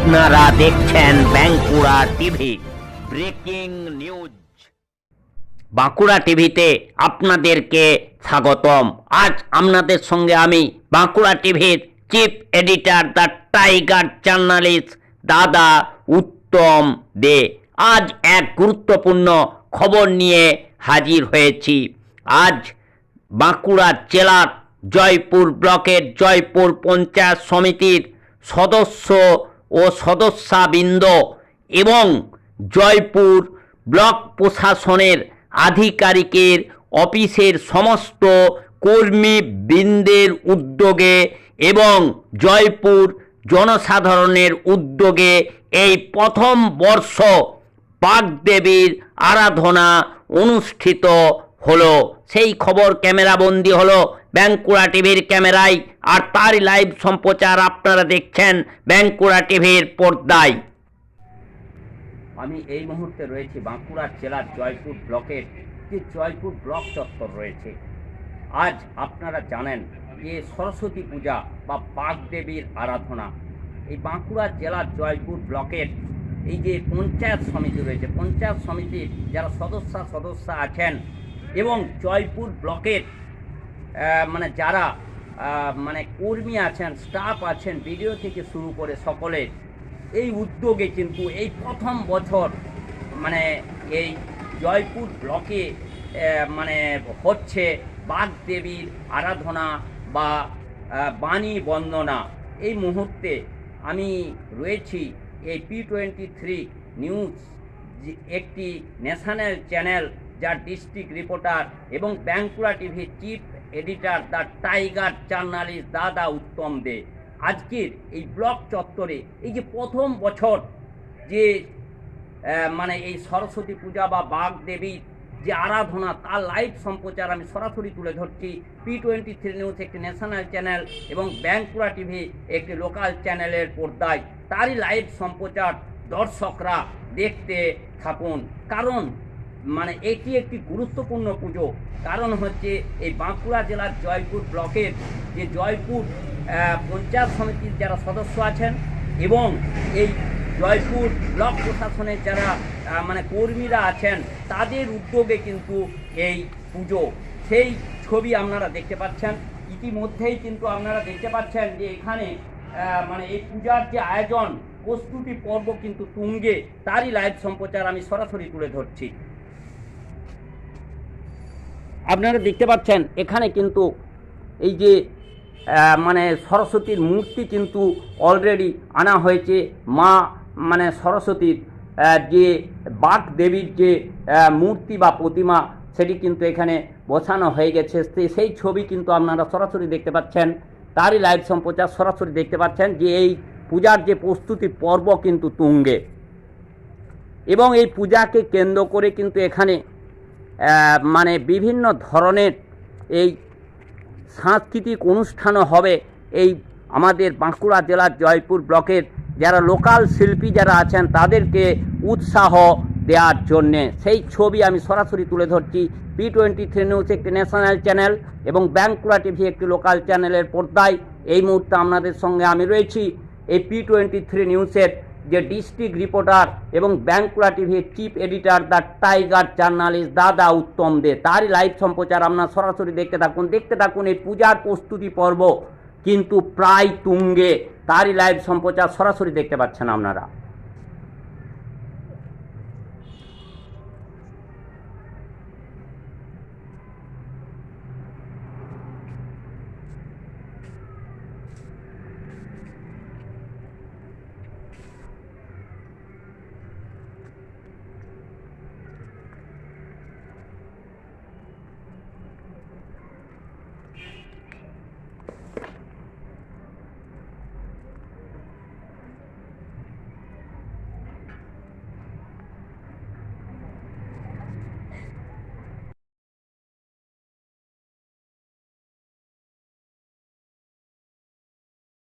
আপনারা দেখছেন Bankura TV breaking news. Bankura টিভিতে আপনাদেরকে স্বাগতম। আজ আপনাদের সঙ্গে আমি বাঁকুড়া টিভির chief editor the tiger journalist দাদা উত্তম দে আজ এক গুরুত্বপূর্ণ খবর নিয়ে হাজির হয়েছি। আজ বাঁকুড়া জেলার জয়পুর ব্লকের জয়পুর পঞ্চায়েত সমিতির সদস্য ও সদস্যবৃন্দ এবং জয়পুর ব্লক প্রশাসনের আধিকারিকের অফিসের সমস্ত কর্মীবৃন্দের উদ্যোগে এবং জয়পুর জনসাধারণের উদ্যোগে এই প্রথম বর্ষ বাগদেবীর আরাধনা অনুষ্ঠিত হলো। সেই খবর ক্যামেরাবন্দি হলো বাঁকুড়া টিভির ক্যামেরায়, আর তারই লাইভ সম্প্রচার আপনারা দেখছেন বাঁকুড়া টিভির পর্দায়। আমি এই মুহূর্তে রয়েছি বাঁকুড়া জেলার জয়পুর ব্লকের যে জয়পুর ব্লক চত্বর রয়েছে। আজ আপনারা জানেন যে সরস্বতী পূজা বা বাগদেবীর আরাধনা এই বাঁকুড়া জেলার জয়পুর ব্লকের এই যে পঞ্চায়েত সমিতি রয়েছে, পঞ্চায়েত সমিতির যারা সদস্য আছেন এবং জয়পুর ব্লকের যারা কর্মী আছেন, স্টাফ আছেন, ভিডিও থেকে শুরু করে সকলে এই উদ্যোগে কিন্তু এই প্রথম বছর এই জয়পুর ব্লকে হচ্ছে বাগদেবীর আরাধনা বা বাণী বন্দনা। এই মুহূর্তে আমি রয়েছি এই P23 নিউজ, একটি ন্যাশনাল চ্যানেল যার ডিস্ট্রিক্ট রিপোর্টার এবং বাঁকুড়া টিভির chief editor the tiger journalist দাদা উত্তম দে আজকের এই ব্লক চত্বরে এই যে প্রথম বছর যে এই সরস্বতী পূজা বা বাগদেবীর যে আরাধনা তার লাইভ সম্প্রচার আমি সরাসরি তুলে ধরছি। P23 নিউজ একটি ন্যাশনাল চ্যানেল এবং বাঁকুড়া টিভি একটি লোকাল চ্যানেলের পর্দায় তারই লাইভ সম্প্রচার দর্শকরা দেখতে থাকুন। কারণ এটি একটি গুরুত্বপূর্ণ পুজো। কারণ হচ্ছে এই বাঁকুড়া জেলার জয়পুর ব্লকের যে জয়পুর পঞ্চায়েত সমিতির যারা সদস্য আছেন এবং এই জয়পুর ব্লক প্রশাসনের যারা কর্মীরা আছেন তাদের উদ্যোগে কিন্তু এই পুজো, সেই ছবি আপনারা দেখতে পাচ্ছেন। ইতিমধ্যেই কিন্তু আপনারা দেখতে পাচ্ছেন যে এখানে এই পূজার যে আয়োজন প্রস্তুতি পর্ব কিন্তু তুঙ্গে, তারই লাইভ সম্প্রচার আমি সরাসরি তুলে ধরছি। আপনারা দেখতে পাচ্ছেন এখানে কিন্তু এই যে সরস্বতীর মূর্তি কিন্তু অলরেডি আনা হয়েছে। মা সরস্বতীর যে বাগদেবীর যে মূর্তি বা প্রতিমা সেটি কিন্তু এখানে বসানো হয়ে গেছে। সেই ছবি কিন্তু আপনারা সরাসরি দেখতে পাচ্ছেন, তারই লাইভ সম্প্রচার সরাসরি দেখতে পাচ্ছেন যে এই পূজার যে প্রস্তুতি পর্ব কিন্তু তুঙ্গে এবং এই পূজাকে কেন্দ্র করে কিন্তু এখানে বিভিন্ন ধরনের এই সাংস্কৃতিক অনুষ্ঠানও হবে। এই আমাদের বাঁকুড়া জেলার জয়পুর ব্লকের যারা লোকাল শিল্পী যারা আছেন তাদেরকে উৎসাহ দেওয়ার জন্যে সেই ছবি আমি সরাসরি তুলে ধরছি। P23 নিউজ একটি ন্যাশনাল চ্যানেল এবং বাঁকুড়া টিভি একটি লোকাল চ্যানেলের পর্দায় এই মুহূর্তে আপনাদের সঙ্গে আমি রয়েছি। এই P23 নিউজের যে ডিস্ট্রিক্ট রিপোর্টার এবং বাঁকুড়া টিভির chief editor the tiger journalist দাদা উত্তম দে তারই লাইভ সম্প্রচার আপনারা সরাসরি দেখতে থাকুন। এই পূজার প্রস্তুতি পর্ব কিন্তু প্রায় তুঙ্গে, তারই লাইভ সম্প্রচার সরাসরি দেখতে পাচ্ছেন আপনারা।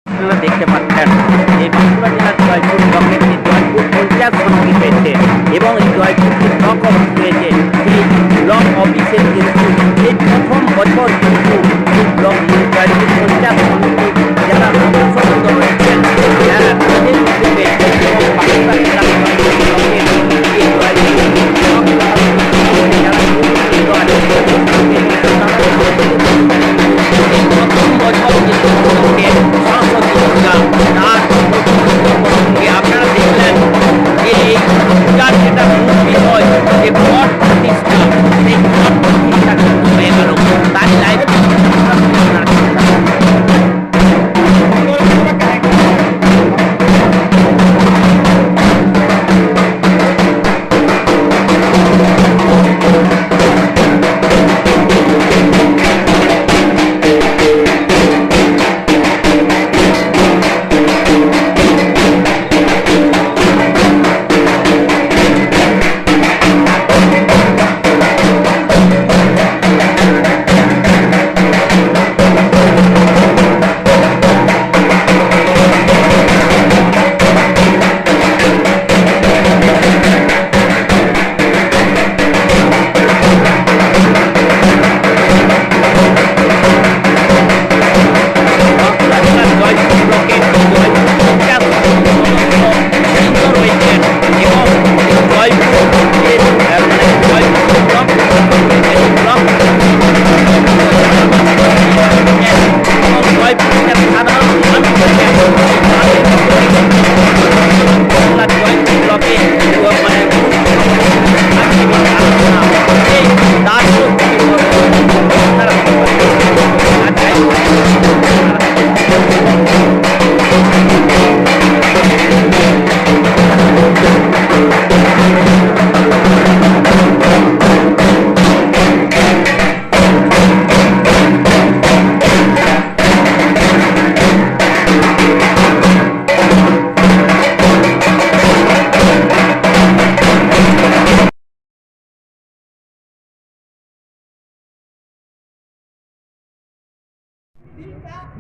আপনারা দেখতে পাচ্ছেন এই বাঁকুড়া জেলার জয়পুর ব্লকের যে জয়পুর পঞ্চায়েত সমিতি রয়েছে এবং এই জয়পুর যে ব্লক অফিস রয়েছে সেই ব্লক অফিসের কিন্তু এই প্রথম বছর কিন্তু এই ব্লক জয়পুর পঞ্চায়েত সমিতি যারা সদস্য রয়েছেন যারা তাদের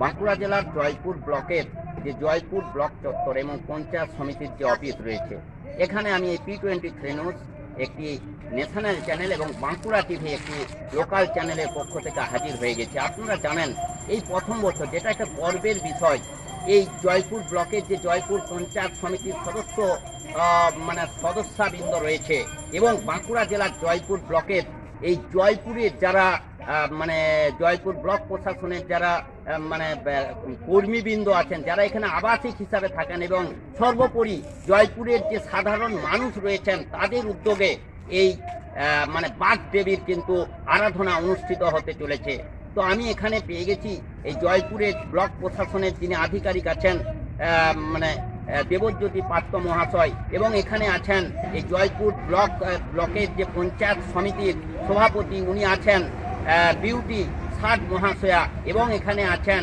বাঁকুড়া জেলার জয়পুর ব্লকের যে জয়পুর ব্লক চত্বর এবং পঞ্চায়েত সমিতির যে অফিস রয়েছে, এখানে আমি এই P23 নিউজ একটি ন্যাশনাল চ্যানেল এবং বাঁকুড়া টিভি একটি লোকাল চ্যানেলের পক্ষ থেকে হাজির হয়ে গেছে। আপনারা জানেন এই প্রথম বছর, যেটা একটা গর্বের বিষয়, এই জয়পুর ব্লকের যে জয়পুর পঞ্চায়েত সমিতির সদস্যবৃন্দ রয়েছে এবং বাঁকুড়া জেলার জয়পুর ব্লকের এই জয়পুরের যারা জয়পুর ব্লক প্রশাসনের যারা কর্মীবৃন্দ আছেন, যারা এখানে আবাসিক হিসাবে থাকেন এবং সর্বোপরি জয়পুরের যে সাধারণ মানুষ রয়েছেন, তাদের উদ্যোগে এই বাগদেবীর কিন্তু আরাধনা অনুষ্ঠিত হতে চলেছে। তো আমি এখানে পেয়ে গেছি এই জয়পুরের ব্লক প্রশাসনের যিনি আধিকারিক আছেন, দেবজ্যোতি পাত্র মহাশয়, এবং এখানে আছেন এই জয়পুর ব্লকের যে পঞ্চায়েত সমিতির সভাপতি, উনি আছেন বিউটি সাদ মহাশয়া, এবং এখানে আছেন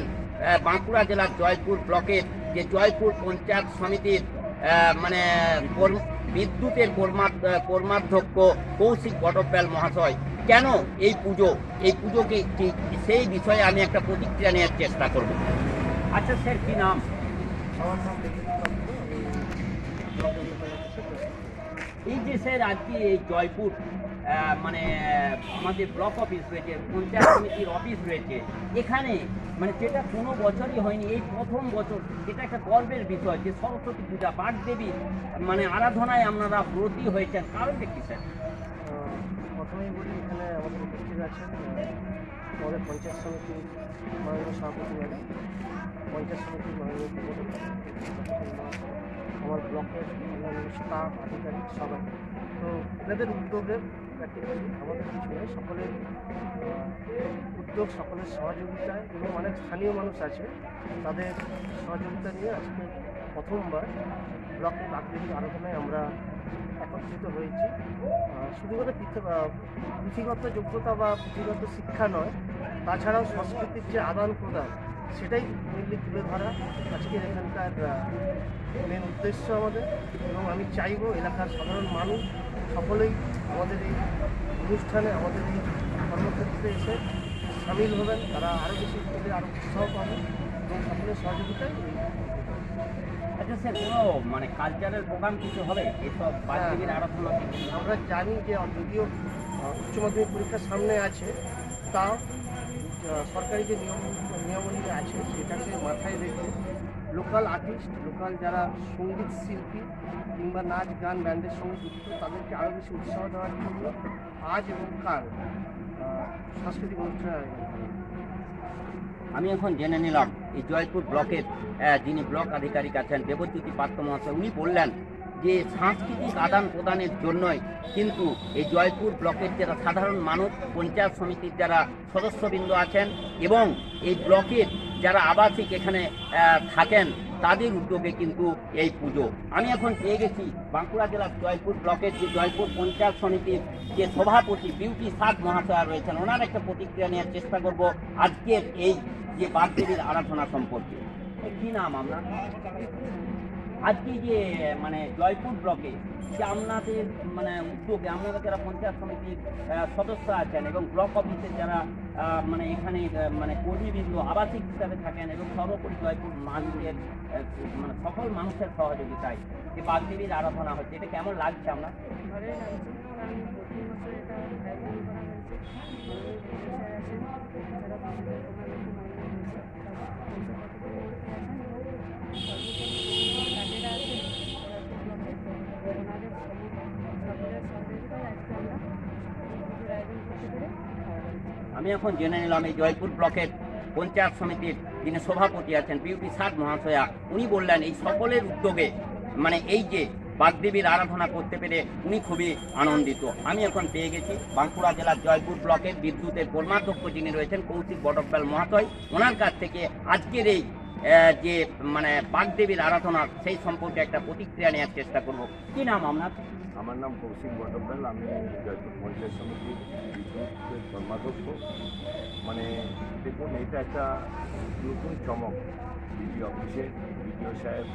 বাঁকুড়া জেলার জয়পুর ব্লকের যে জয়পুর পঞ্চায়েত সমিতির বিদ্যুতের কর্মাধ্যক্ষ কৌশিক বটব্যাল মহাশয়। কেন এই পুজোকে ঠিক সেই বিষয়ে আমি একটা প্রতিক্রিয়া নেওয়ার চেষ্টা করব। আচ্ছা স্যার, কি নাম? এই যে স্যার আজকে এই জয়পুর আমাদের ব্লক অফিস রয়েছে, পঞ্চায়েত সমিতির অফিস রয়েছে, এখানে যেটা কোনো বছরই হয়নি, এই প্রথম বছর, যেটা একটা গর্বের বিষয় যে সরস্বতী পূজা বাগদেবীর আরাধনায় আপনারা ব্রতী হয়েছেন, কারণটা কি স্যার? প্রথমেই বলি, এখানে আমাদের উপস্থিত আছেন আমাদের পঞ্চায়েত সমিতির মাননীয় সভাপতি ম্যাডাম, পঞ্চায়েত সমিতির মাননীয় আমার ব্লকের অন্যান্য স্টাফ, আধিকারিক সবাই। তো এনাদের উদ্যোগে প্র্যাকটিক্যালি আমাদের পিছনে সকলের উদ্যোগ, সকলের সহযোগিতায় এবং অনেক স্থানীয় মানুষ আছে, তাদের সহযোগিতা নিয়ে আজকে প্রথমবার ব্লক বাগদেবীর আরাধনায় আমরা একত্রিত হয়েছি। শুধুমাত্র পুঁথিগত যোগ্যতা বা পুঁথিগত শিক্ষা নয়, তাছাড়াও সংস্কৃতির যে আদান প্রদান, সেটাই মেনলি তুলে ধরা আজকের এখানকার মেন উদ্দেশ্য আমাদের। এবং আমি চাইব এলাকার সাধারণ মানুষ সকলেই আমাদের এই অনুষ্ঠানে, আমাদের এই কর্মক্ষেত্রে এসে সামিল হবেন, তারা আরও বেশি করে আরও উৎসাহ পাবেন এবং সকলের সহযোগিতায়। আচ্ছা স্যার, কোনো কালচারাল প্রোগ্রাম কিছু হবে এইসব বাগদেবীর আরাধনা? আমরা জানি যে যদিও উচ্চ মাধ্যমিক পরীক্ষার সামনে আছে, তাও সরকারি যে নিয়মাবলী আছে সেটাকে মাথায় রেখে লোকাল আর্টিস্ট, লোকাল যারা সঙ্গীত শিল্পী কিংবা নাচ গান ব্যান্ডের সঙ্গে যুক্ত, তাদেরকে আরও বেশি উৎসাহ দেওয়ার জন্য আজ এবং কাল সাংস্কৃতিক অনুষ্ঠানের আয়োজন। আমি এখন জেনে নিলাম এই জয়পুর ব্লকের যিনি ব্লক আধিকারিক আছেন দেবজ্যোতি পাত্র মহাশয়, উনি বললেন যে সাংস্কৃতিক আদান প্রদানের জন্যই কিন্তু এই জয়পুর ব্লকের যারা সাধারণ মানুষ, পঞ্চায়েত সমিতির যারা সদস্যবৃন্দ আছেন এবং এই ব্লকের যারা আবাসিক এখানে থাকেন, তাদের উদ্যোগে কিন্তু এই পুজো। আমি এখন পেয়ে গেছি বাঁকুড়া জেলার জয়পুর ব্লকের যে জয়পুর পঞ্চায়েত সমিতির যে সভাপতি বিউটি সাদ মহাশয়া রয়েছেন, ওনার একটা প্রতিক্রিয়া নেওয়ার চেষ্টা করব আজকের এই যে বাগদেবীর আরাধনা সম্পর্কে। কি নাম আপনার? আজকে যে জয়পুর ব্লকে যে আপনাদের উদ্যোগে, আপনারা যারা পঞ্চায়েত সমিতির সদস্য আছেন এবং ব্লক অফিসের যারা এখানে কর্মীবৃন্দ আবাসিক হিসাবে থাকেন এবং সর্বোপরি জয়পুর মানুষের সকল মানুষের সহযোগিতায় যে বাগদেবীর আরাধনা হচ্ছে, এটা কেমন লাগছে আপনার? ভালোই লাগছে। আমি প্রতি বছর এটা আয়োজন করা হয়েছে। আমি এখন জেনে নিলাম এই জয়পুর ব্লকের পঞ্চায়েত সমিতির যিনি সভাপতি আছেন বিউটি সাদ মহাশয়া, উনি বললেন এই সকলের উদ্যোগে এই যে বাগদেবীর আরাধনা করতে পেরে উনি খুবই আনন্দিত। আমি এখন পেয়ে গেছি বাঁকুড়া জেলার জয়পুর ব্লকের বিদ্যুতের কর্মাধ্যক্ষ যিনি রয়েছেন কৌশিক বটব্যাল মহাশয়, ওনার কাছ থেকে আজকের এই যে বাগদেবীর আরাধনা সেই সম্পর্কে একটা প্রতিক্রিয়া নেওয়ার চেষ্টা করব। কি নাম আপনার? আমার নাম কৌশিক বটব্যাল, আমি জয়পুর পঞ্চায়েত সমিতির বিদ্যুতের কর্মাধ্যক্ষ। দেখুন, এটা একটা নতুন চমক বিডি অফিসে বিডিও সাহেব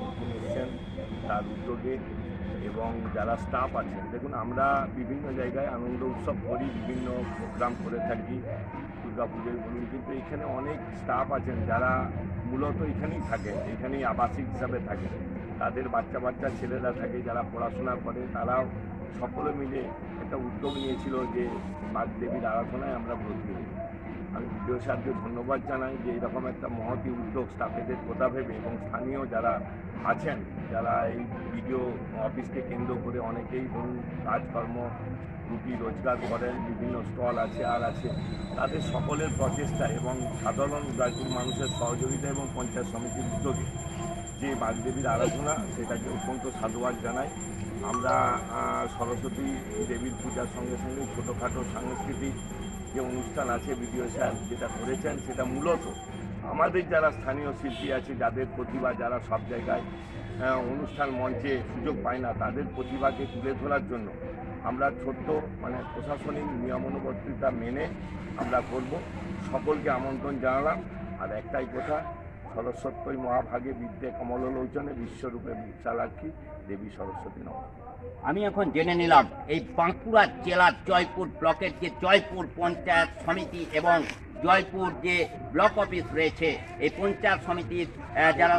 নতুন এসছেন তার উদ্যোগে এবং যারা স্টাফ আছেন। দেখুন, আমরা বিভিন্ন জায়গায় আনন্দ উৎসব করি, বিভিন্ন প্রোগ্রাম করে থাকি, দুর্গাপুজোয় বলুন, কিন্তু এখানে অনেক স্টাফ আছেন যারা মূলত এখানেই থাকেন, এখানেই আবাসিক হিসাবে থাকেন। তাদের বাচ্চা বাচ্চা ছেলেরা থাকে যারা পড়াশোনা করে, তারাও সকলে মিলে একটা উদ্যোগ নিয়েছিল যে বাগদেবীর আরাধনায় আমরা ভর্তি হই। আমি বিডিও সাহেবকে ধন্যবাদ জানাই যে এরকম একটা মহতি উদ্যোগ স্টাফেদের কথা ভেবে, এবং স্থানীয় যারা আছেন, যারা এই বিডিও অফিসকে কেন্দ্র করে অনেকেই ধরুন কাজকর্ম রুটি রোজগার করেন, বিভিন্ন স্টল আছে আর আছে, তাদের সকলের প্রচেষ্টা এবং সাধারণ জয়পুর মানুষের সহযোগিতা এবং পঞ্চায়েত সমিতির উদ্যোগে যে বাগদেবীর আরাধনা, সেটাকে অত্যন্ত সাধুবাদ জানাই। আমরা সরস্বতী দেবীর পূজার সঙ্গে সঙ্গে ছোটোখাটো সাংস্কৃতিক যে অনুষ্ঠান আছে বিডিও সাহেব যেটা করেছেন, সেটা মূলত আমাদের যারা স্থানীয় শিল্পী আছে, যাদের প্রতিভা, যারা সব জায়গায় অনুষ্ঠান মঞ্চে সুযোগ পায় না, তাদের প্রতিভাকে তুলে ধরার জন্য আমরা ছোট্ট প্রশাসনিক নিয়মানুবর্তিতা মেনে আমরা করব। সকলকে আমন্ত্রণ জানালাম। আর একটাই কথা, সরস্বতী মহাভাগে বিদ্যে কমলোচনে বিশ্বরূপে বিশালাক্ষী দেবী সরস্বতী নমস্কার। আমি এখন জেনে নিলাম এই বাঁকুড়া জেলার জয়পুর ব্লকের যে জয়পুর পঞ্চায়েত সমিতি এবং জয়পুর যে ব্লক অফিস রয়েছে, এই পঞ্চায়েত সমিতির যারা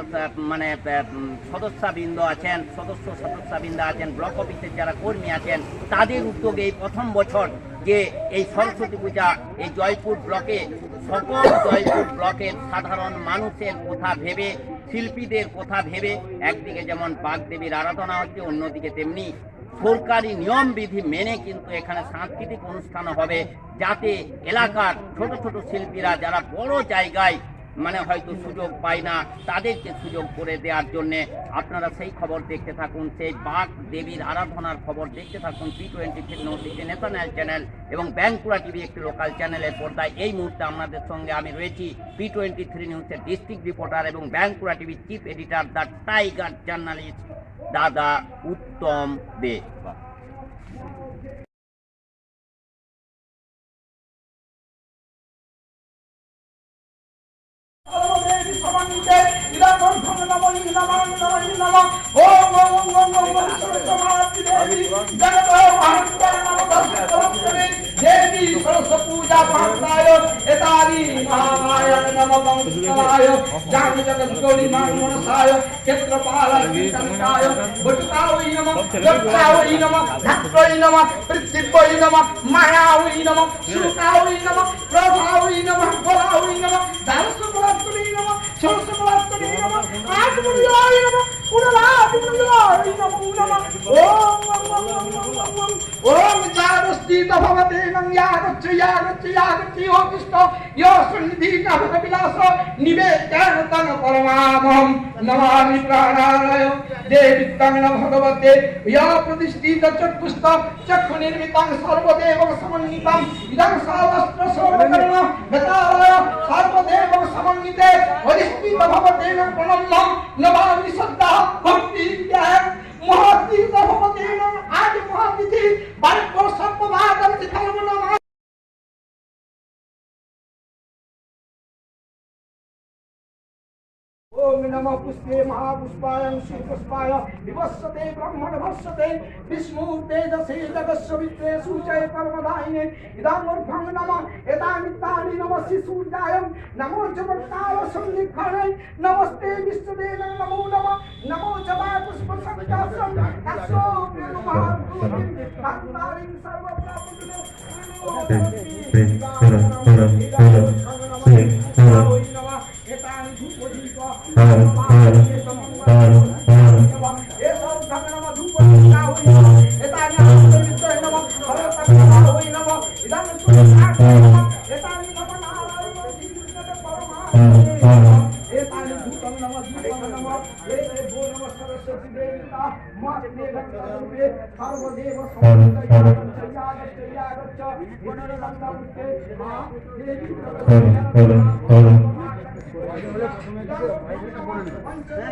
সদস্যবৃন্দ আছেন, সদস্যবৃন্দ আছেন, ব্লক অফিসের যারা কর্মী আছেন, তাদের উদ্যোগে এই প্রথম বছর যে এই সরস্বতী পূজা এই জয়পুর ব্লকে সকল জয়পুর ব্লকের সাধারণ মানুষের কথা ভেবে, শিল্পীদের কথা ভেবে একদিকে যেমন বাগদেবীর আরাধনা হচ্ছে, অন্যদিকে তেমনি সরকারি নিয়মবিধি মেনে কিন্তু এখানে সাংস্কৃতিক অনুষ্ঠান হবে, যাতে এলাকার ছোট ছোট শিল্পীরা যারা বড় জায়গায় হয়তো সুযোগ পায় না, তাদেরকে সুযোগ করে দেওয়ার জন্যে আপনারা সেই খবর দেখতে থাকুন, সেই বাগ দেবীর আরাধনার খবর দেখতে থাকুন P23 নিউজ, একটি ন্যাশনাল চ্যানেল এবং বাঁকুড়া টিভি একটি লোকাল চ্যানেলের পর্দায়। এই মুহূর্তে আপনাদের সঙ্গে আমি রয়েছি P23 নিউজের ডিস্ট্রিক্ট রিপোর্টার এবং বাঁকুড়া টিভির chief editor the tiger journalist দাদা উত্তম দে। देवी सरस्वती पूजा पाठाय एतानि महामाय नमः वंशनाय जान जगत गौरी मानसाय क्षेत्रपालाय भटकावै नमः जटावै नमः धत्वै नमः पृथ्वीवै नमः मायावै नमः सुकावै नमः प्रभावै नमः बलावै नमः दासुकुलात्तै नमः छोसकुलात्तै नमः आत्मनियाय नमः पुनरादिमुनियाय नमः ओम जागस्थित भवते नम यागच्छ यागच्छ यागच्छ यो कृष्ण यो सन्निधि का विलास निवेदन तन परमामहं नमामि प्राणाय देवी तंग भगवते या प्रतिष्ठित चतुष्ट चक्षु निर्मितं सर्वदेव समन्वितं इदं सावस्त्र सर्वकर्ण गताय सर्वदेव समन्विते अधिष्ठित भवते नम प्रणम्यं नमामि श्रद्धा भक्ति विद्या महती भवते नम आज महातिथि बाइको सप्तभागं सिखलं नमः। ओम नमः पुष्पे महापुष्पाय श्रीपुष्पाय विवस्वते ब्रह्मण भस्वते विष्णु तेजसे जगस्य वित्रे सूचय परमदायिने इदामूर्धं नमः एतामित्तानि नमः शिशूर्जाय नमो च वक्ताय सन्निधाने नमस्ते विष्णुदेव नमो नमः नमो च पुष्पसंकासं तस्यो नमः भक्तारिं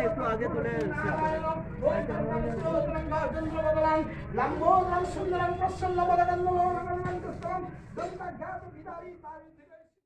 একটু আগে তুলে लंबोदरं सुंदरं प्रसन्नवदनं मनोरमं कृष्णं दंता ज्ञात विदारी